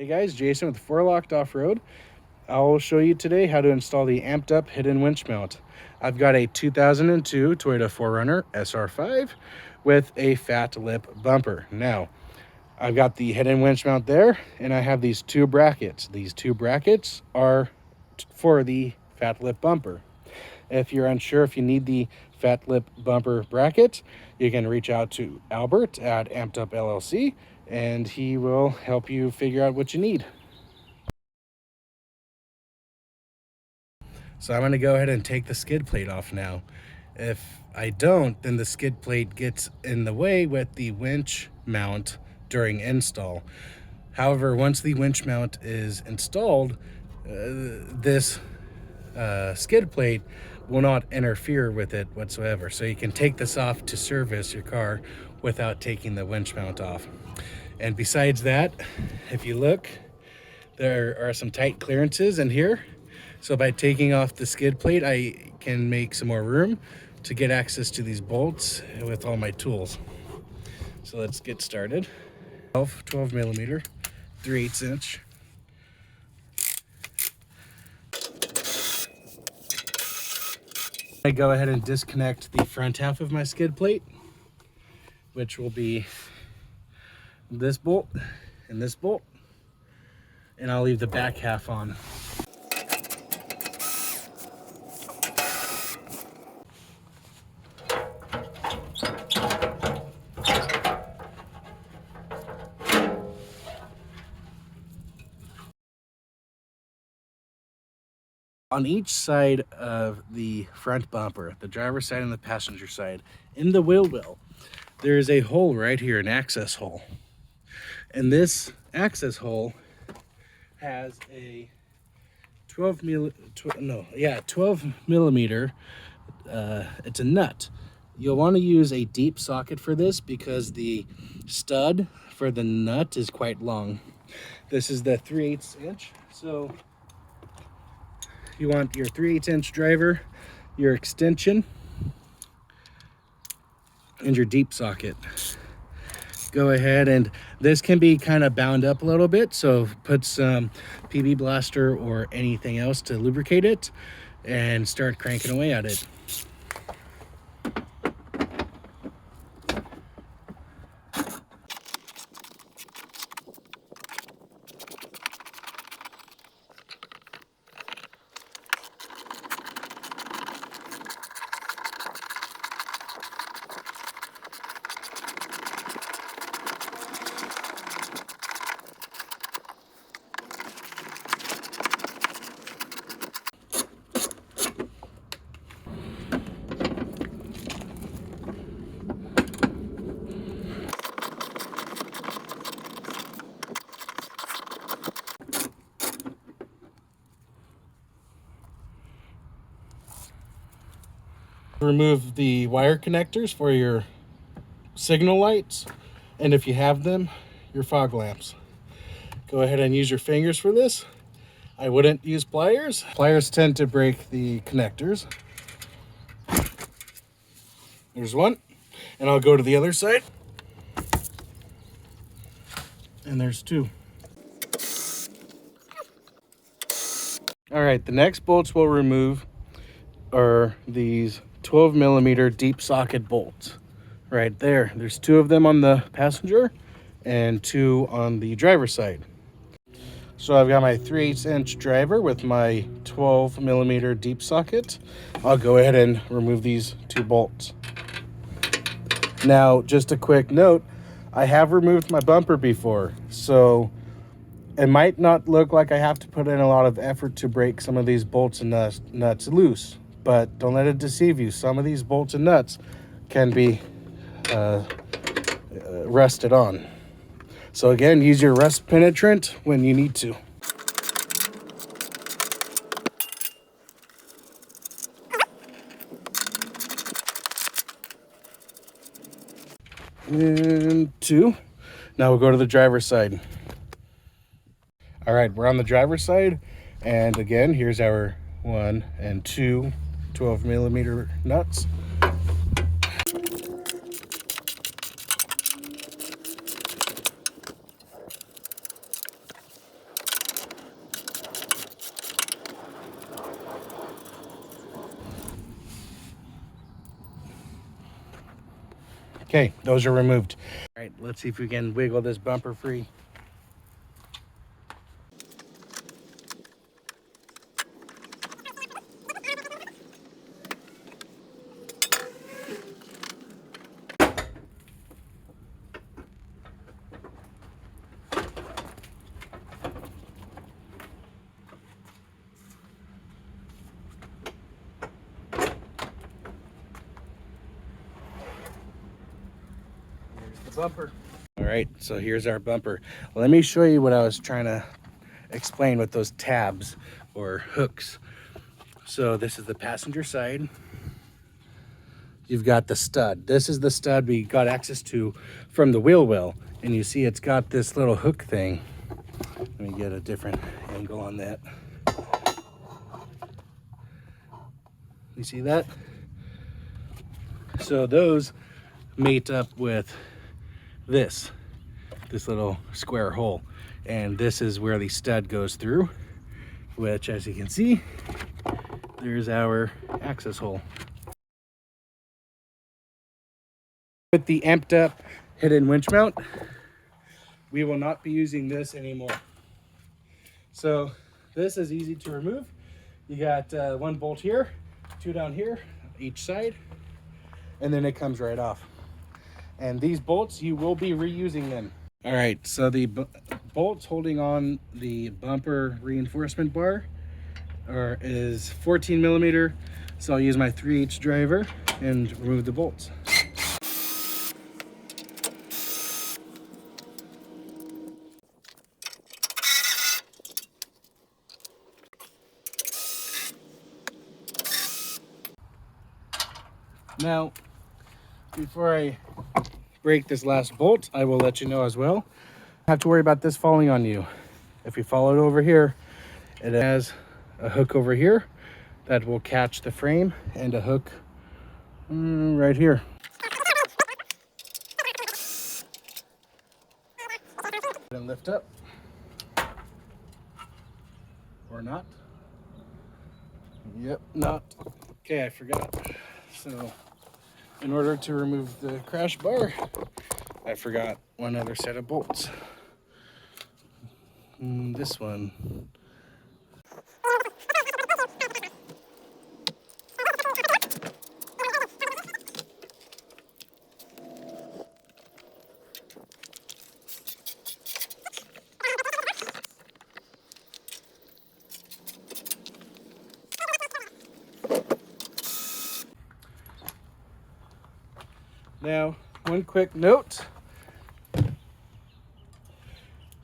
Hey guys, Jason with 4Locked Offroad. I'll show you today how to install the Amp'd Up Hidden Winch Mount. I've got a 2002 Toyota 4Runner SR5 with a fat lip bumper. Now, I've got the Hidden Winch Mount there, and I have these two brackets. These two brackets are for the fat lip bumper. If you're unsure if you need the fat lip bumper bracket, you can reach out to Albert at AMP'd Up LLC, and he will help you figure out what you need. So I'm going to go ahead and take the skid plate off now. If I don't, then the skid plate gets in the way with the winch mount during install. However, once the winch mount is installed, this skid plate will not interfere with it whatsoever. So you can take this off to service your car without taking the winch mount off. And besides that, if you look, there are some tight clearances in here. So by taking off the skid plate, I can make some more room to get access to these bolts with all my tools. So let's get started. 12 millimeter, 3/8 inch. I go ahead and disconnect the front half of my skid plate, which will be this bolt and this bolt, and I'll leave the back half on. On each side of the front bumper, the driver's side and the passenger side, in the wheel well, there is a hole right here, an access hole. And this access hole has a 12 millimeter, it's a nut. You'll want to use a deep socket for this because the stud for the nut is quite long. This is the 3/8 inch, so you want your 3/8 inch driver, your extension, and your deep socket. Go ahead, and this can be kind of bound up a little bit, so put some PB Blaster or anything else to lubricate it and start cranking away at it. Remove the wire connectors for your signal lights, and if you have them, your fog lamps. Go ahead and use your fingers for this. I wouldn't use pliers. Pliers tend to break the connectors. There's one, and I'll go to the other side. And there's two. All right, the next bolts we'll remove are these 12 millimeter deep socket bolts right there. There's two of them on the passenger and two on the driver's side. So I've got my 3/8 inch driver with my 12 millimeter deep socket. I'll go ahead and remove these two bolts. Now, just a quick note, I have removed my bumper before, so it might not look like I have to put in a lot of effort to break some of these bolts and nuts loose. But don't let it deceive you. Some of these bolts and nuts can be rusted on. So again, use your rust penetrant when you need to. And two. Now we'll go to the driver's side. All right, we're on the driver's side. And again, here's our 1 and 2 12 millimeter nuts. Okay, those are removed. All right, let's see if we can wiggle this bumper free. Bumper. All right, so here's our bumper. Let me show you what I was trying to explain with those tabs or hooks. So this is the passenger side. You've got the stud. This is the stud we got access to from the wheel well, and you see it's got this little hook thing. Let me get a different angle on that. You see that? So those mate up with this little square hole, and this is where the stud goes through, which, as you can see, there's our access hole. With the Amp'd Up Hidden Winch Mount, we will not be using this anymore. So this is easy to remove. You got one bolt here, two down here, each side, and then it comes right off. And these bolts, you will be reusing them. All right, so the bolts holding on the bumper reinforcement bar is 14 millimeter. So I'll use my 3H driver and remove the bolts. Now, before I break this last bolt, I will let you know as well. Have to worry about this falling on you. If you follow it over here, it has a hook over here that will catch the frame, and a hook right here. And lift up, or not. Yep, not. Okay, I forgot. So in order to remove the crash bar, I forgot one other set of bolts. This one. Now, one quick note.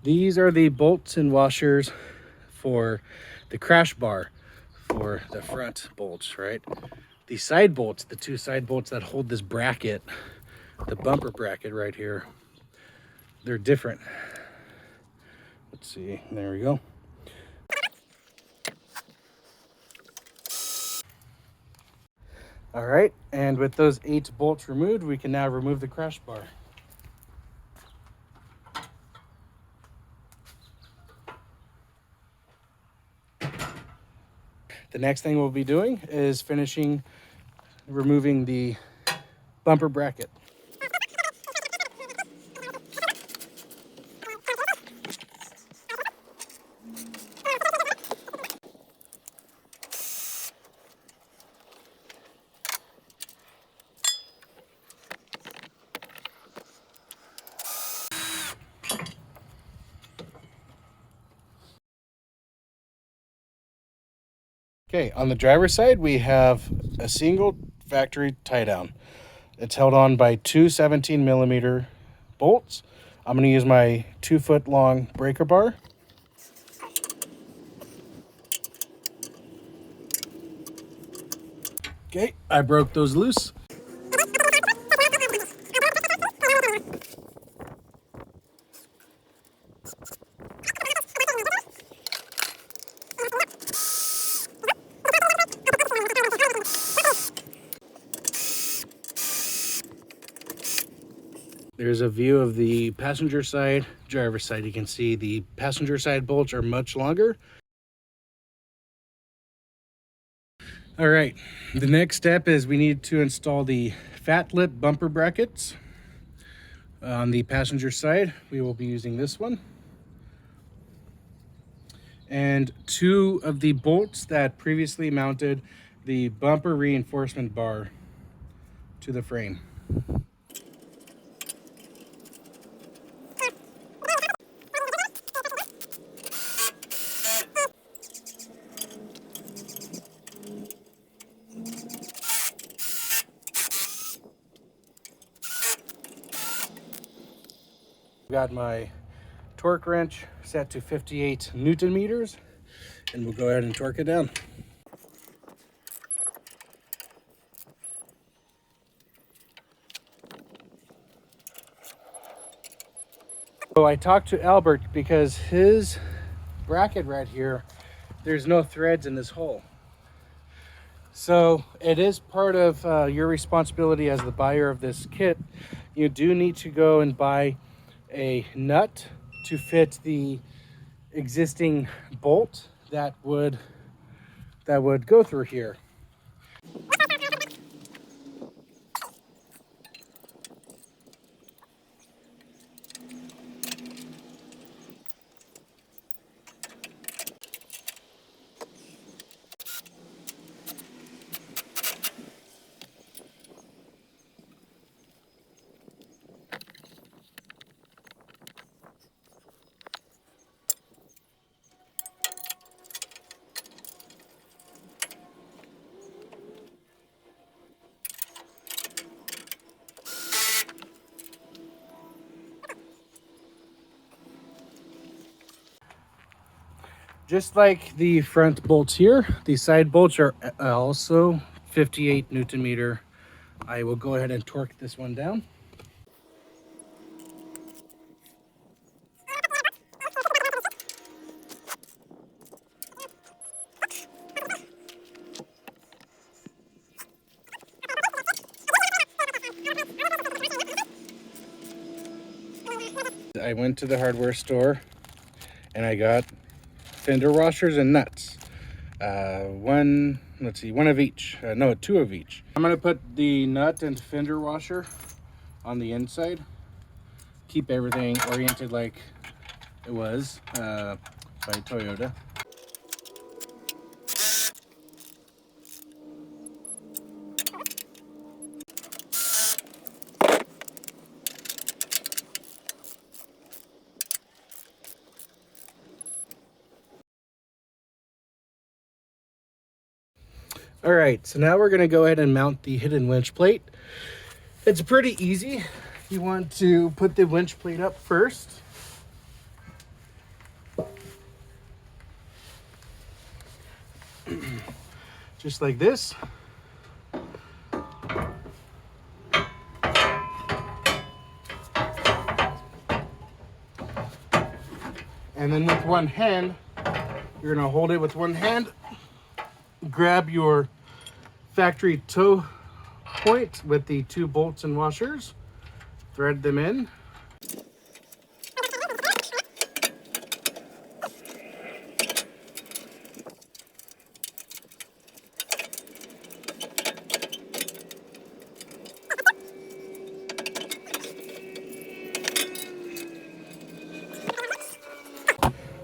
These are the bolts and washers for the crash bar for the front bolts, right? The side bolts, the two side bolts that hold this bracket, the bumper bracket right here, they're different. Let's see, there we go. All right, and with those 8 bolts removed, we can now remove the crash bar. The next thing we'll be doing is removing the bumper bracket. Okay, on the driver's side, we have a single factory tie down. It's held on by 2 17 millimeter bolts. I'm going to use my 2-foot long breaker bar. Okay, I broke those loose. There's a view of the passenger side, driver's side. You can see the passenger side bolts are much longer. All right, the next step is we need to install the fat lip bumper brackets. On the passenger side, we will be using this one. And 2 of the bolts that previously mounted the bumper reinforcement bar to the frame. Got my torque wrench set to 58 Newton meters, and we'll go ahead and torque it down. So I talked to Albert because his bracket right here, there's no threads in this hole. So it is part of your responsibility as the buyer of this kit. You do need to go and buy a nut to fit the existing bolt that would go through here. Just like the front bolts here, the side bolts are also 58 Newton meter. I will go ahead and torque this one down. I went to the hardware store and I got fender washers and nuts. One of each. No, 2 of each. I'm gonna put the nut and fender washer on the inside. Keep everything oriented like it was by Toyota. All right, so now we're gonna go ahead and mount the hidden winch plate. It's pretty easy. You want to put the winch plate up first. Just like this. And then with one hand, you're gonna hold it with one hand, grab your factory toe point with the 2 bolts and washers, thread them in.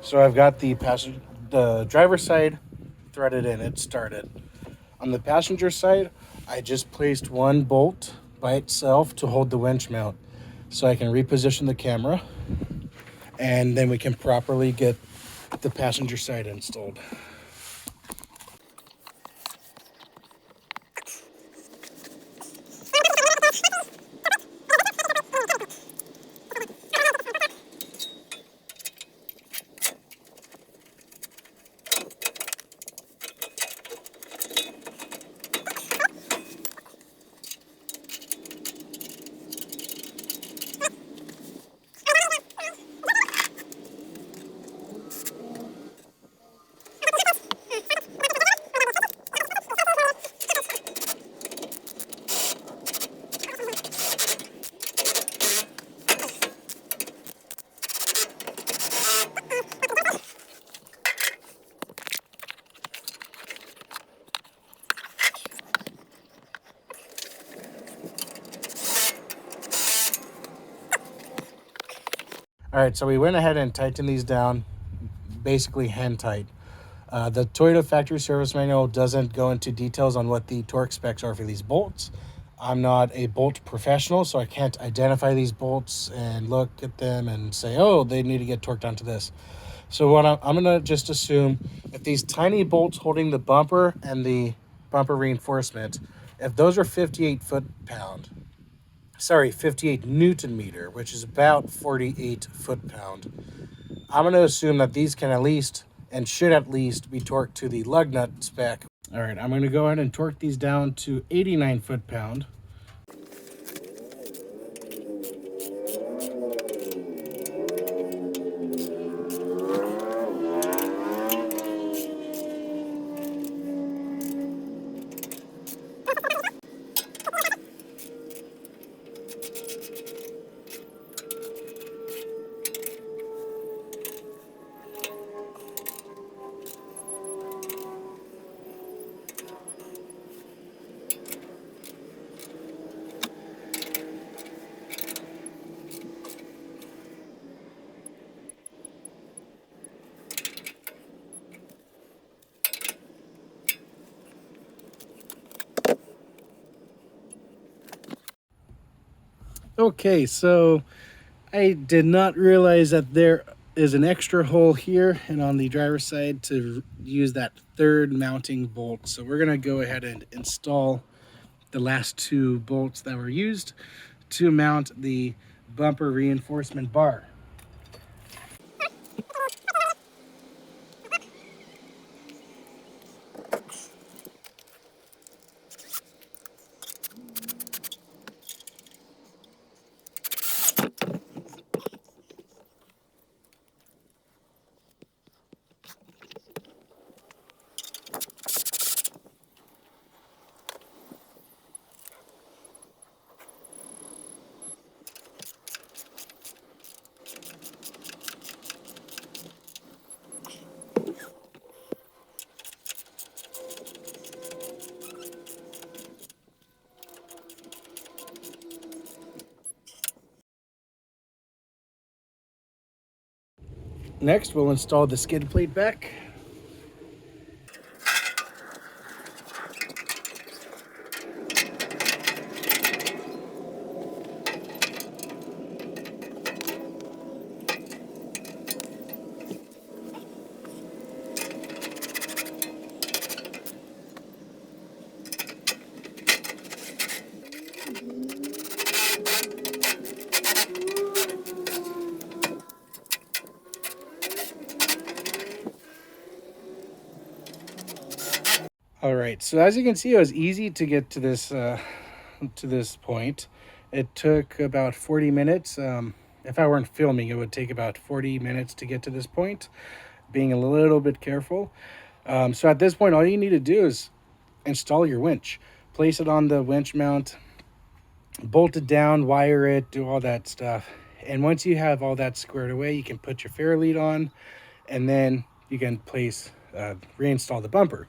So I've got the driver's side threaded in, it started. On the passenger side, I just placed 1 bolt by itself to hold the winch mount so I can reposition the camera and then we can properly get the passenger side installed. All right, so we went ahead and tightened these down, basically hand tight. The Toyota factory service manual doesn't go into details on what the torque specs are for these bolts. I'm not a bolt professional, so I can't identify these bolts and look at them and say, oh, they need to get torqued down to this. So what I'm going to just assume if these tiny bolts holding the bumper and the bumper reinforcement, if those are 58 Newton meter, which is about 48 foot-pound, I'm going to assume that these can at least and should at least be torqued to the lug nut spec. All right, I'm going to go ahead and torque these down to 89 foot-pound. Okay, so I did not realize that there is an extra hole here and on the driver's side to use that third mounting bolt. So we're gonna go ahead and install the last two bolts that were used to mount the bumper reinforcement bar. Next, we'll install the skid plate back. All right, so as you can see, it was easy to get to this point. It took about 40 minutes. If I weren't filming, it would take about 40 minutes to get to this point, being a little bit careful. So at this point, all you need to do is install your winch. Place it on the winch mount, bolt it down, wire it, do all that stuff. And once you have all that squared away, you can put your fair lead on, and then you can reinstall the bumper.